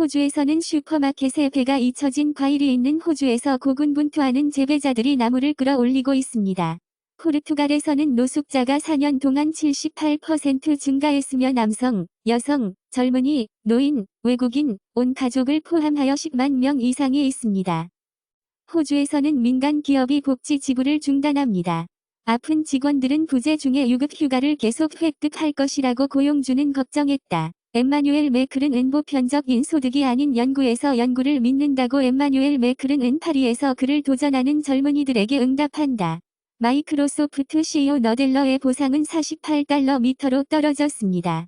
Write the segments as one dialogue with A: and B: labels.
A: 호주에서는 슈퍼마켓에 배가 잊혀진 과일이 있는 호주에서 고군분투하는 재배자들이 나무를 끌어올리고 있습니다. 포르투갈에서는 노숙자가 4년 동안 78% 증가했으며 남성, 여성, 젊은이, 노인, 외국인, 온 가족을 포함하여 10만 명 이상이 있습니다. 호주에서는 민간 기업이 복지 지불을 중단합니다. 아픈 직원들은 부재 중에 유급 휴가를 계속 획득할 것이라고 고용주는 걱정했다. 엠마뉴엘 매클은 보편적인 소득이 아닌 연구에서 연구를 믿는다고 엠마뉴엘 매클은 파리에서 그를 도전하는 젊은이들에게 응답한다. 마이크로소프트 CEO 너델러의 보상은 48달러/미터로 떨어졌습니다.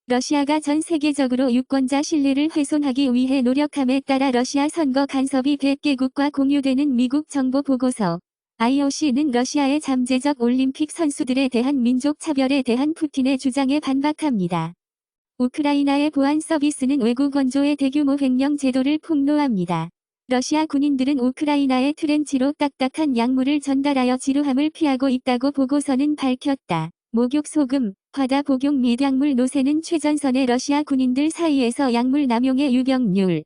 A: 러시아가 전 세계적으로 유권자 신뢰를 훼손하기 위해 노력함에 따라 러시아 선거 간섭이 100개국과 공유되는 미국 정보 보고서. IOC는 러시아의 잠재적 올림픽 선수들에 대한 민족 차별에 대한 푸틴의 주장에 반박합니다. 우크라이나의 보안 서비스는 외국 원조의 대규모 횡령 제도를 폭로합니다. 러시아 군인들은 우크라이나의 트렌치로 딱딱한 약물을 전달하여 지루함을 피하고 있다고 보고서는 밝혔다. 목욕 소금, 과다 복용 및 약물 노세는 최전선의 러시아 군인들 사이에서 약물 남용의 유병률.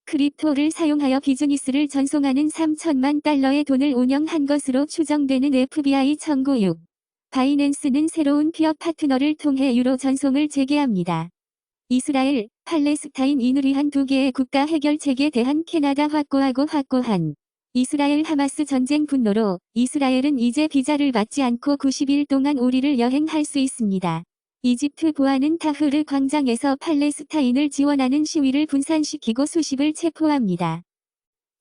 A: 크립토를 사용하여 비즈니스를 전송하는 3천만 달러의 돈을 운영한 것으로 추정되는 FBI 청구 6. 바이낸스는 새로운 피업 파트너를 통해 유로 전송을 재개합니다. 이스라엘, 팔레스타인 인을 위한 두 개의 국가 해결책에 대한 캐나다 확고한 이스라엘 하마스 전쟁 분노로 이스라엘은 이제 비자를 받지 않고 90일 동안 우리를 여행할 수 있습니다. 이집트 보안은 타흐르 광장에서 팔레스타인을 지원하는 시위를 분산시키고 수십을 체포합니다.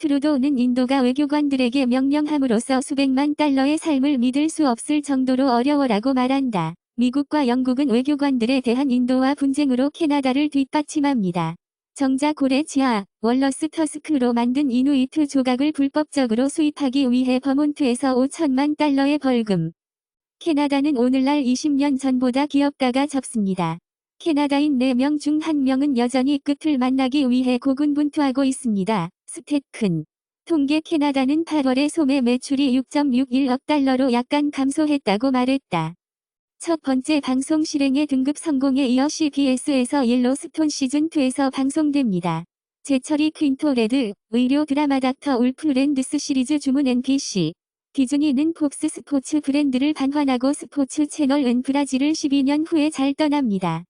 A: 트루도는 인도가 외교관들에게 명령함으로써 수백만 달러의 삶을 믿을 수 없을 정도로 어려워라고 말한다. 미국과 영국은 외교관들에 대한 인도와 분쟁으로 캐나다를 뒷받침합니다. 정자 고래 치아, 월러스 터스크로 만든 이누이트 조각을 불법적으로 수입하기 위해 버몬트에서 5천만 달러의 벌금. 캐나다는 오늘날 20년 전보다 기업가가 적습니다. 캐나다인 4명 중 1명은 여전히 끝을 만나기 위해 고군분투하고 있습니다. 스태큰 통계 캐나다는 8월에 소매 매출이 6.61억 달러로 약간 감소했다고 말했다. 첫 번째 방송 실행의 등급 성공에 이어 CBS에서 옐로스톤 시즌2에서 방송됩니다. 제철이 퀸토 레드, 의료 드라마 닥터 울프랜드스 시리즈 주문 NBC. 디즈니는 폭스 스포츠 브랜드를 반환하고 스포츠 채널은 브라질을 12년 후에 잘 떠납니다.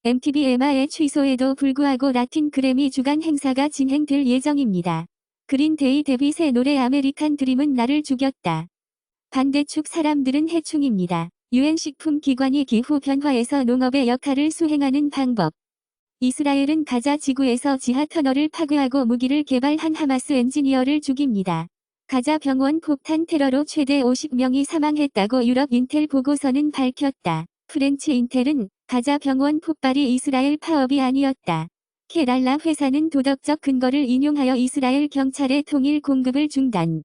A: MTV 에마의 취소에도 불구하고 라틴 그래미 주간 행사가 진행될 예정입니다. 그린데이 데뷔 새 노래 아메리칸 드림은 나를 죽였다. 반대축 사람들은 해충입니다. UN 식품기관이 기후 변화에서 농업의 역할을 수행하는 방법. 이스라엘은 가자 지구에서 지하 터널을 파괴하고 무기를 개발한 하마스 엔지니어를 죽입니다. 가자 병원 폭탄 테러로 최대 50명이 사망했다고 유럽 인텔 보고서는 밝혔다. 프렌치 인텔은 가자 병원 폭발이 이스라엘 파업이 아니었다. 케랄라 회사는 도덕적 근거를 인용하여 이스라엘 경찰의 통일 공급을 중단.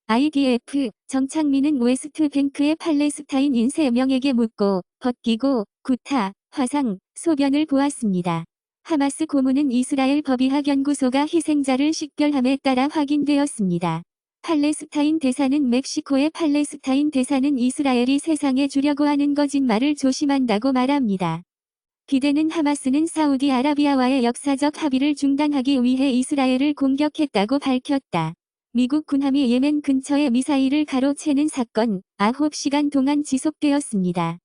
A: IDF, 정창민은 웨스트뱅크의 팔레스타인인 3명에게 묻고, 벗기고, 구타, 화상, 소변을 보았습니다. 하마스 고문은 이스라엘 법의학 연구소가 희생자를 식별함에 따라 확인되었습니다. 팔레스타인 대사는 멕시코의 팔레스타인 대사는 이스라엘이 세상에 주려고 하는 거짓말을 조심한다고 말합니다. 비덴은 하마스는 사우디아라비아와의 역사적 합의를 중단하기 위해 이스라엘을 공격했다고 밝혔다. 미국 군함이 예멘 근처에 미사일을 가로채는 사건, 9시간 동안 지속되었습니다.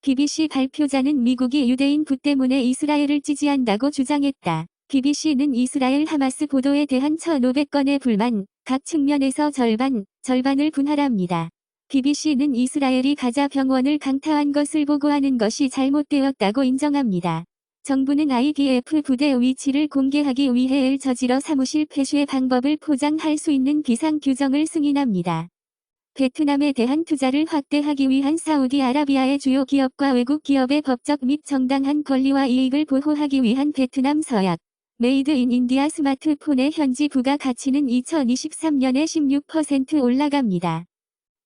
A: BBC 발표자는 미국이 유대인 부 때문에 이스라엘을 지지한다고 주장했다. BBC는 이스라엘 하마스 보도에 대한 1,500건의 불만, 각 측면에서 절반을 분할합니다. BBC는 이스라엘이 가자 병원을 강타한 것을 보고하는 것이 잘못되었다고 인정합니다. 정부는 IDF 부대 위치를 공개하기 위해 엘-저지러 사무실 폐쇄 방법을 포장할 수 있는 비상규정을 승인합니다. 베트남에 대한 투자를 확대하기 위한 사우디아라비아의 주요 기업과 외국 기업의 법적 및 정당한 권리와 이익을 보호하기 위한 베트남 서약. 메이드 인 인디아 스마트폰의 현지 부가가치는 2023년에 16% 올라갑니다.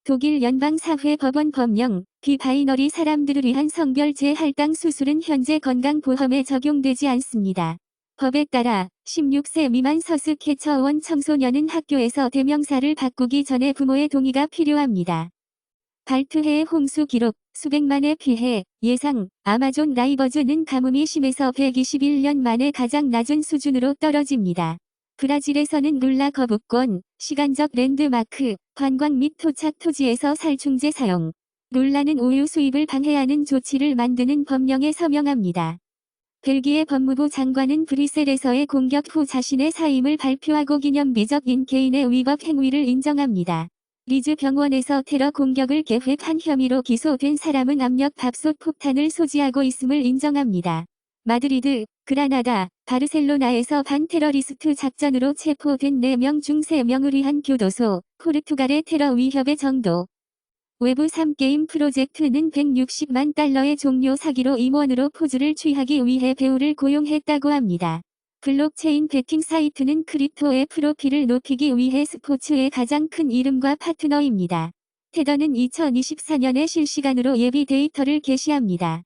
A: 독일 연방사회법원 법령, 비바이너리 사람들을 위한 성별 재할당 수술은 현재 건강보험에 적용되지 않습니다. 법에 따라 16세 미만 서스케처원 청소년은 학교에서 대명사를 바꾸기 전에 부모의 동의가 필요합니다. 발트해의 홍수 기록, 수백만의 피해, 예상, 아마존 라이버즈는 가뭄이 심해서 121년 만에 가장 낮은 수준으로 떨어집니다. 브라질에서는 룰라 거부권, 시간적 랜드마크, 관광 및 토착 토지에서 살충제 사용. 룰라는 우유 수입을 방해하는 조치를 만드는 법령에 서명합니다. 벨기에 법무부 장관은 브뤼셀에서의 공격 후 자신의 사임을 발표하고 기념비적인 개인의 위법 행위를 인정합니다. 리즈 병원에서 테러 공격을 계획한 혐의로 기소된 사람은 압력밥솥 폭탄을 소지하고 있음을 인정합니다. 마드리드, 그라나다, 바르셀로나에서 반테러리스트 작전으로 체포된 4명 중 3명을 위한 교도소, 포르투갈의 테러 위협의 정도. 외부 3게임 프로젝트는 160만 달러의 종료 사기로 임원으로 포즈를 취하기 위해 배우를 고용했다고 합니다. 블록체인 베팅 사이트는 크립토의 프로필을 높이기 위해 스포츠의 가장 큰 이름과 파트너입니다. 테더는 2024년에 실시간으로 예비 데이터를 게시합니다.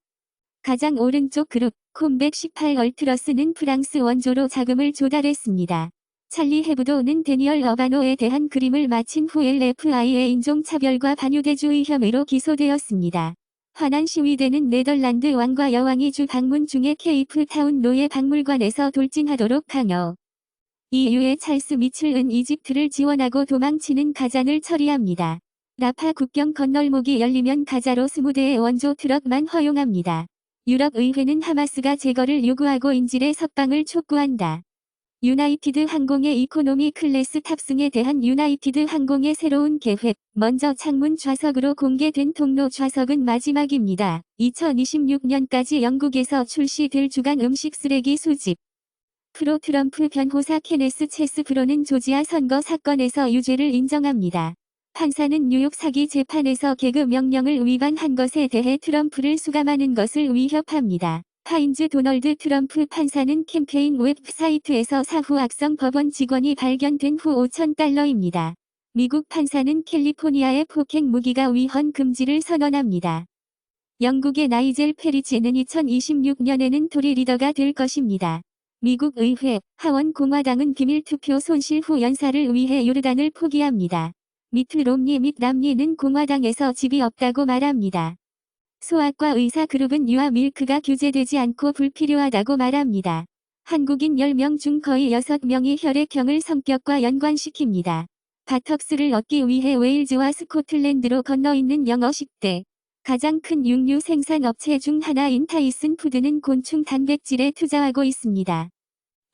A: 가장 오른쪽 그룹, 콤백 18 얼트러스는 프랑스 원조로 자금을 조달했습니다. 찰리 헤브도는 데니얼 어바노에 대한 그림을 마친 후 LFI의 인종차별과 반유대주의 혐의로 기소되었습니다. 화난 시위대는 네덜란드 왕과 여왕이 주 방문 중에 케이프타운 노예 박물관에서 돌진하도록 강요. EU의 찰스 미첼은 이집트를 지원하고 도망치는 가잔을 처리합니다. 라파 국경 건널목이 열리면 가자로 20대의 원조 트럭만 허용합니다. 유럽의회는 하마스가 제거를 요구하고 인질의 석방을 촉구한다. 유나이티드 항공의 이코노미 클래스 탑승에 대한 유나이티드 항공의 새로운 계획, 먼저 창문 좌석으로 공개된 통로 좌석은 마지막입니다. 2026년까지 영국에서 출시될 주간 음식 쓰레기 수집. 프로 트럼프 변호사 케네스 체스 브로는 조지아 선거 사건에서 유죄를 인정합니다. 판사는 뉴욕 사기 재판에서 개그 명령을 위반한 것에 대해 트럼프를 수감하는 것을 위협합니다. 하인즈 도널드 트럼프 판사는 캠페인 웹사이트에서 사후 악성 법원 직원이 발견된 후 $5,000입니다. 미국 판사는 캘리포니아의 폭행 무기가 위헌 금지를 선언합니다. 영국의 나이젤 페리지는 2026년에는 토리 리더가 될 것입니다. 미국 의회, 하원 공화당은 비밀투표 손실 후 연사를 위해 요르단을 포기합니다. 미트 롬니 및 람니는 공화당에서 집이 없다고 말합니다. 소아과 의사 그룹은 유아 밀크가 규제되지 않고 불필요하다고 말합니다. 한국인 10명 중 거의 6명이 혈액형을 성격과 연관시킵니다. 바턱스를 얻기 위해 웨일즈와 스코틀랜드로 건너 있는 영어 10대. 가장 큰 육류 생산 업체 중 하나인 타이슨 푸드는 곤충 단백질에 투자하고 있습니다.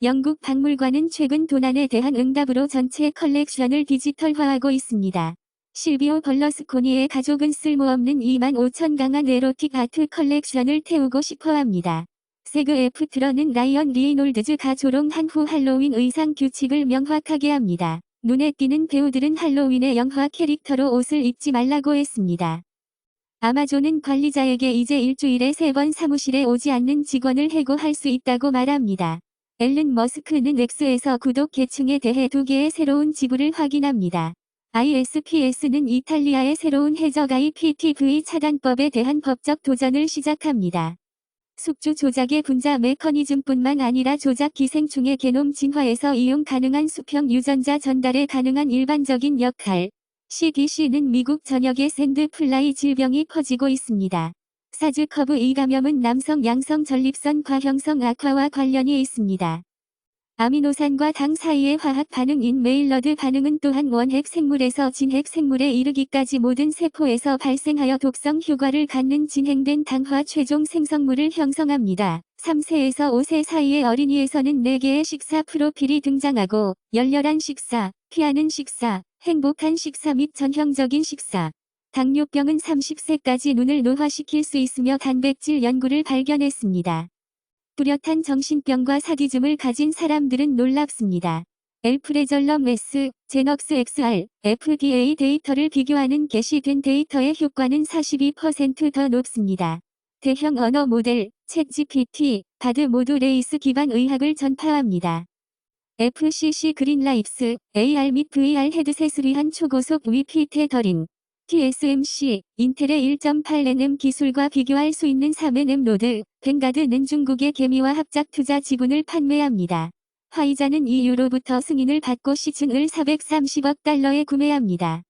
A: 영국 박물관은 최근 도난에 대한 응답으로 전체 컬렉션을 디지털화하고 있습니다. 실비오 벌러스코니의 가족은 쓸모없는 25,000 강한 에로틱 아트 컬렉션을 태우고 싶어합니다. 세그 애프트러는 라이언 리이놀드즈가 조롱한 후 할로윈 의상 규칙을 명확하게 합니다. 눈에 띄는 배우들은 할로윈의 영화 캐릭터로 옷을 입지 말라고 했습니다. 아마존은 관리자에게 이제 일주일에 3번 사무실에 오지 않는 직원을 해고할 수 있다고 말합니다. 앨런 머스크는 X에서 구독 계층에 대해 2개의 새로운 지불을 확인합니다. ISPS는 이탈리아의 새로운 해적 IPTV 차단법에 대한 법적 도전을 시작합니다. 숙주 조작의 분자 메커니즘뿐만 아니라 조작 기생충의 게놈 진화에서 이용 가능한 수평 유전자 전달에 가능한 일반적인 역할. CDC는 미국 전역에 샌드플라이 질병이 퍼지고 있습니다. 사즈커브2 감염은 남성 양성 전립선 과형성 악화와 관련이 있습니다. 아미노산과 당 사이의 화학 반응인 메일러드 반응은 또한 원핵 생물에서 진핵 생물에 이르기까지 모든 세포에서 발생하여 독성 효과를 갖는 진행된 당화 최종 생성물을 형성합니다. 3세에서 5세 사이의 어린이에서는 4개의 식사 프로필이 등장하고 열렬한 식사, 피하는 식사, 행복한 식사 및 전형적인 식사. 당뇨병은 30세까지 눈을 노화시킬 수 있으며 단백질 연구를 발견했습니다. 뚜렷한 정신병과 사디즘을 가진 사람들은 놀랍습니다. 엘프레절럼 S, 제넉스 XR, FDA 데이터를 비교하는 게시된 데이터의 효과는 42% 더 높습니다. 대형 언어 모델, 챗GPT, 바드 모두 레이스 기반 의학을 전파합니다. FCC 그린라이프스, AR 및 VR 헤드셋을 위한 초고속 위피 테더링. TSMC, 인텔의 1.8nm 기술과 비교할 수 있는 3nm 노드, 뱅가드는 중국의 개미와 합작 투자 지분을 판매합니다. 화이자는 EU로부터 승인을 받고 시층을 $430억 달러에 구매합니다.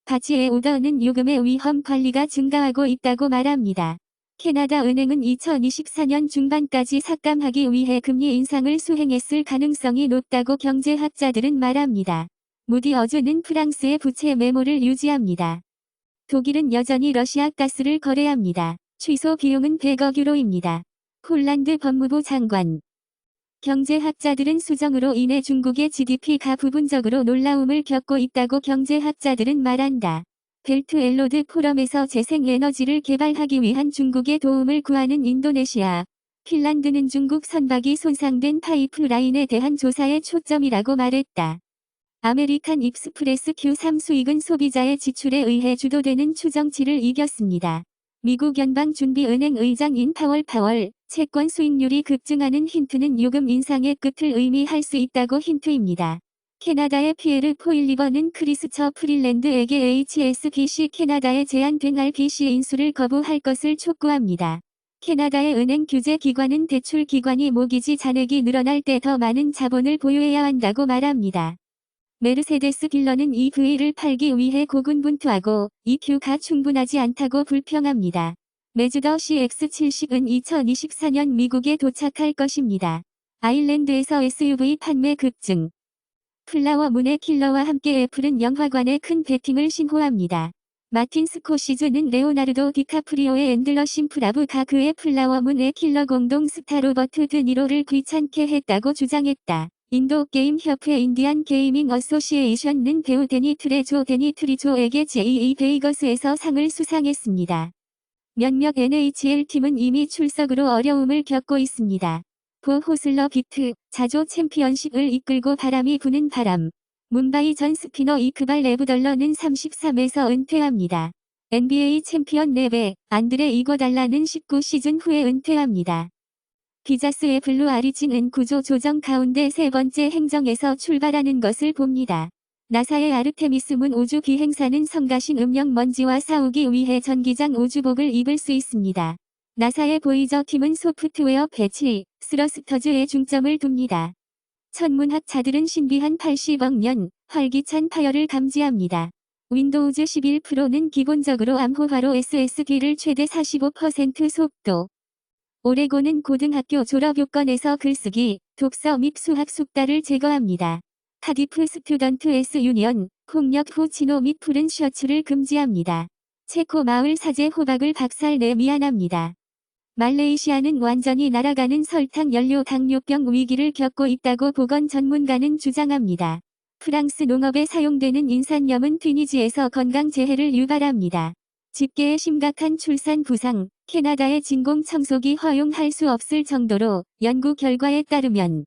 A: 바치에 오더는 요금의 위험 관리가 증가하고 있다고 말합니다. 캐나다 은행은 2024년 중반까지 삭감하기 위해 금리 인상을 수행했을 가능성이 높다고 경제학자들은 말합니다. 무디 어주는 프랑스의 부채 메모를 유지합니다. 독일은 여전히 러시아 가스를 거래합니다. 취소 비용은 100억 유로입니다. 폴란드 법무부 장관. 경제학자들은 수정으로 인해 중국의 GDP가 부분적으로 놀라움을 겪고 있다고 경제학자들은 말한다. 벨트 앤로드 포럼에서 재생에너지를 개발하기 위한 중국의 도움을 구하는 인도네시아. 핀란드는 중국 선박이 손상된 파이프라인에 대한 조사에 초점이라고 말했다. 아메리칸 익스프레스 Q3 수익은 소비자의 지출에 의해 주도되는 추정치를 이겼습니다. 미국 연방준비은행 의장인 파월 채권 수익률이 급증하는 힌트는 요금 인상의 끝을 의미할 수 있다고 힌트입니다. 캐나다의 피에르 포일리버는 크리스처 프릴랜드에게 HSBC 캐나다에 제한된 RBC 인수를 거부할 것을 촉구합니다. 캐나다의 은행 규제 기관은 대출 기관이 모기지 잔액이 늘어날 때 더 많은 자본을 보유해야 한다고 말합니다. 메르세데스 딜러는 EV를 팔기 위해 고군분투하고 EQ가 충분하지 않다고 불평합니다. 매즈더 CX-70은 2024년 미국에 도착할 것입니다. 아일랜드에서 SUV 판매 급증. 플라워 문의 킬러와 함께 애플은 영화관에 큰 베팅을 신고합니다. 마틴 스코시즈는 레오나르도 디카프리오의 앤들러 심프라브가 그의 플라워 문의 킬러 공동 스타 로버트 드니로를 귀찮게 했다고 주장했다. 인도 게임 협회 인디안 게이밍 어소시에이션은 배우 데니 트리조에게 제2 베이거스에서 상을 수상했습니다. 몇몇 NHL팀은 이미 출석으로 어려움을 겪고 있습니다. 보 호슬러 비트, 자조 챔피언십을 이끌고 바람이 부는 바람. 문바이 전 스피너 이크발 레브덜러는 33에서 은퇴합니다. NBA 챔피언 4배, 안드레 이고달라는 19시즌 후에 은퇴합니다. 비자스의 블루 아리진은 구조 조정 가운데 세 번째 행정에서 출발하는 것을 봅니다. 나사의 아르테미스 문 우주 비행사는 성가신 음영 먼지와 싸우기 위해 전기장 우주복을 입을 수 있습니다. 나사의 보이저 팀은 소프트웨어 패치, 스러스터즈에 중점을 둡니다. 천문학자들은 신비한 80억 년, 활기찬 파열을 감지합니다. 윈도우즈 11 프로는 기본적으로 암호화로 SSD를 최대 45% 속도. 오레곤은 고등학교 졸업요건에서 글쓰기, 독서 및 수학 숙달을 제거합니다. 카디프 스튜던트 S 유니언, 폭력 후 치노 및 푸른 셔츠를 금지합니다. 체코 마을 사제 호박을 박살내 미안합니다. 말레이시아는 완전히 날아가는 설탕 연료 당뇨병 위기를 겪고 있다고 보건 전문가는 주장합니다. 프랑스 농업에 사용되는 인산염은 튀니지에서 건강재해를 유발합니다. 집계의 심각한 출산 부상, 캐나다의 진공청소기 허용할 수 없을 정도로 연구 결과에 따르면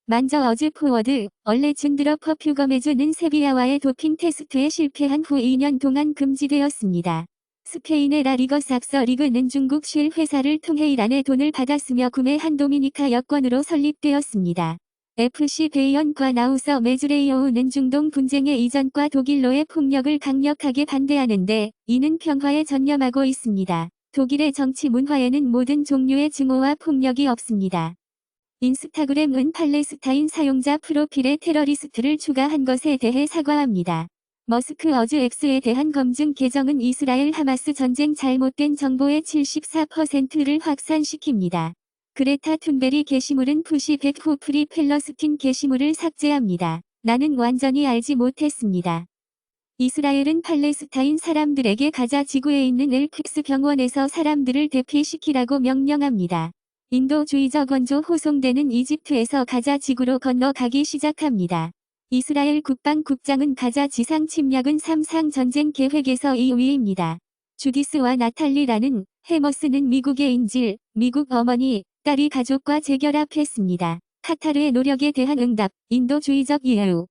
A: 만저 어즈 포워드, 얼레준드러 퍼퓨거메주는 세비야와의 도핑 테스트에 실패한 후 2년 동안 금지되었습니다. 스페인의 라리거 삭서 리그는 중국 쉘 회사를 통해 이란에 돈을 받았으며 구매한 도미니카 여권으로 설립되었습니다. FC 베이언과 나우서 메즈레이오우는 중동 분쟁의 이전과 독일로의 폭력을 강력하게 반대하는데 이는 평화에 전념하고 있습니다. 독일의 정치 문화에는 모든 종류의 증오와 폭력이 없습니다. 인스타그램은 팔레스타인 사용자 프로필에 테러리스트를 추가한 것에 대해 사과합니다. 머스크 어즈 X에 대한 검증 계정은 이스라엘 하마스 전쟁 잘못된 정보의 74%를 확산시킵니다. 그레타 툰베리 게시물은 푸시 100 후 프리 펠러스틴 게시물을 삭제합니다. 나는 완전히 알지 못했습니다. 이스라엘은 팔레스타인 사람들에게 가자 지구에 있는 엘크스 병원에서 사람들을 대피시키라고 명령합니다. 인도주의적 원조 호송대는 이집트에서 가자 지구로 건너가기 시작합니다. 이스라엘 국방국장은 가자 지상 침략은 3상 전쟁 계획에서 2위입니다. 주디스와 나탈리라는 해머스는 미국의 인질, 미국 어머니, 딸이 가족과 재결합했습니다. 카타르의 노력에 대한 응답, 인도주의적 이유.